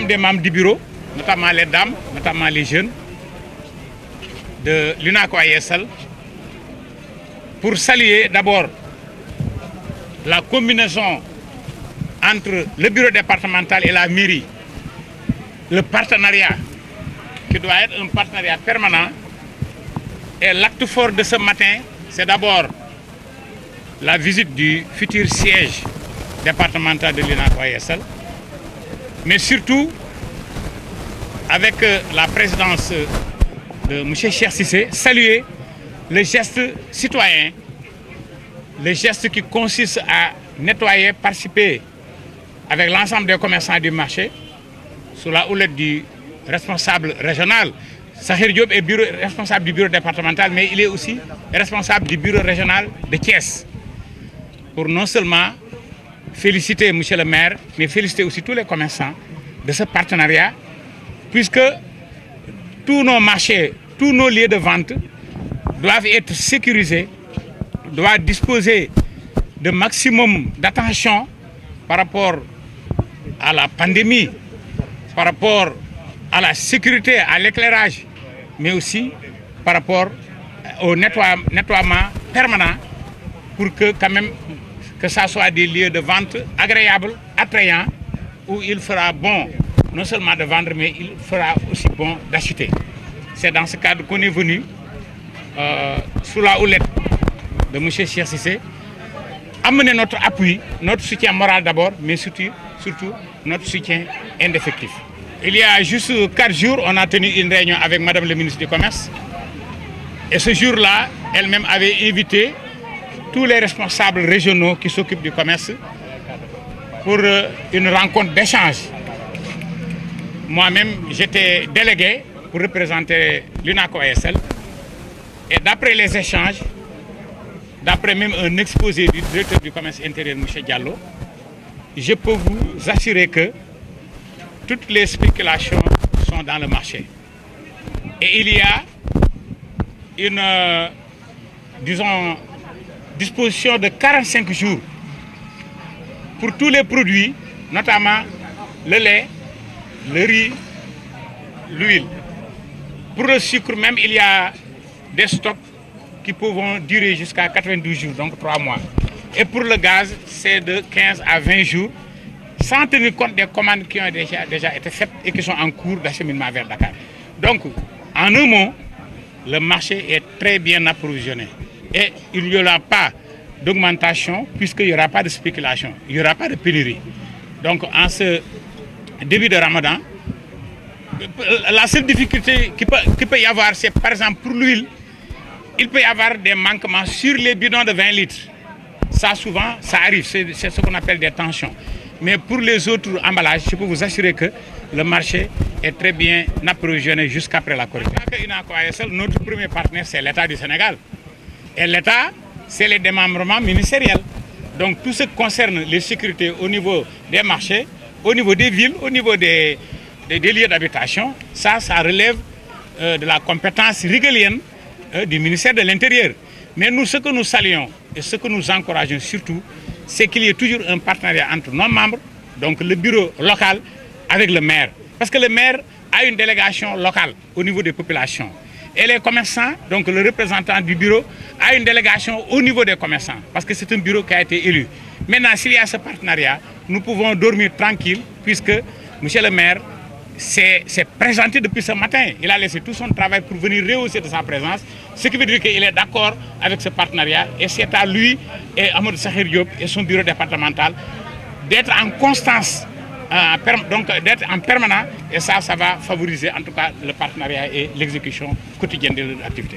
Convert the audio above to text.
l'ensemble des membres du bureau, notamment les dames, notamment les jeunes de l'UNACOIS, pour saluer d'abord la combinaison entre le bureau départemental et la mairie, le partenariat qui doit être un partenariat permanent. Et l'acte fort de ce matin, c'est d'abord la visite du futur siège départemental de l'UNACOIS, mais surtout avec la présidence de M. Cheikh Cissé, saluer le geste citoyen, le geste qui consiste à nettoyer, participer avec l'ensemble des commerçants du marché, sous la houlette du responsable régional. Sahir Diop est responsable du bureau départemental, mais il est aussi responsable du bureau régional de Thiès. Pour non seulement féliciter M. le maire, mais féliciter aussi tous les commerçants de ce partenariat, puisque tous nos marchés, tous nos lieux de vente doivent être sécurisés, doivent disposer de maximum d'attention par rapport à la pandémie, par rapport à la sécurité, à l'éclairage, mais aussi par rapport au nettoiement permanent pour que quand même que ça soit des lieux de vente agréables, attrayants, où il fera bon non seulement de vendre, mais il fera aussi bon d'acheter. C'est dans ce cadre qu'on est venu, sous la houlette de M. Cheikh Cissé, amener notre appui, notre soutien moral d'abord, mais surtout notre soutien indéfectible. Il y a juste 4 jours, on a tenu une réunion avec Madame le ministre du Commerce. Et ce jour-là, elle-même avait invité tous les responsables régionaux qui s'occupent du commerce pour une rencontre d'échange. Moi-même, j'étais délégué pour représenter l'UNACOIS. Et d'après les échanges, d'après même un exposé du directeur du commerce intérieur, M. Diallo, je peux vous assurer que toutes les spéculations sont dans le marché. Et il y a une, disons, disposition de 45 jours pour tous les produits, notamment le lait, le riz, l'huile. Pour le sucre même, il y a des stocks qui peuvent durer jusqu'à 92 jours, donc 3 mois. Et pour le gaz, c'est de 15 à 20 jours, sans tenir compte des commandes qui ont déjà été faites et qui sont en cours d'acheminement vers Dakar. Donc, en un mot, le marché est très bien approvisionné. Et il n'y aura pas d'augmentation puisqu'il n'y aura pas de spéculation, il n'y aura pas de pénurie. Donc, en ce début de Ramadan, la seule difficulté qu'il peut y avoir, c'est par exemple pour l'huile, il peut y avoir des manquements sur les bidons de 20 litres. Ça, souvent, ça arrive, c'est ce qu'on appelle des tensions. Mais pour les autres emballages, je peux vous assurer que le marché est très bien approvisionné jusqu'après la Corée. Notre premier partenaire, c'est l'État du Sénégal. Et l'État, c'est les démembrements ministériels. Donc tout ce qui concerne les sécurités au niveau des marchés, au niveau des villes, au niveau des lieux d'habitation, ça relève de la compétence régalienne du ministère de l'Intérieur. Mais nous, ce que nous saluons et ce que nous encourageons surtout, c'est qu'il y ait toujours un partenariat entre nos membres, donc le bureau local, avec le maire. Parce que le maire a une délégation locale au niveau des populations. Et les commerçants, donc le représentant du bureau, a une délégation au niveau des commerçants. Parce que c'est un bureau qui a été élu. Maintenant, s'il y a ce partenariat, nous pouvons dormir tranquille, puisque M. le maire s'est présenté depuis ce matin. Il a laissé tout son travail pour venir rehausser de sa présence, ce qui veut dire qu'il est d'accord avec ce partenariat. Et c'est à lui et à Amadou Sahir Diop et son bureau départemental d'être en constance, donc d'être en permanent. Et ça va favoriser en tout cas le partenariat et l'exécution quotidienne de l'activité.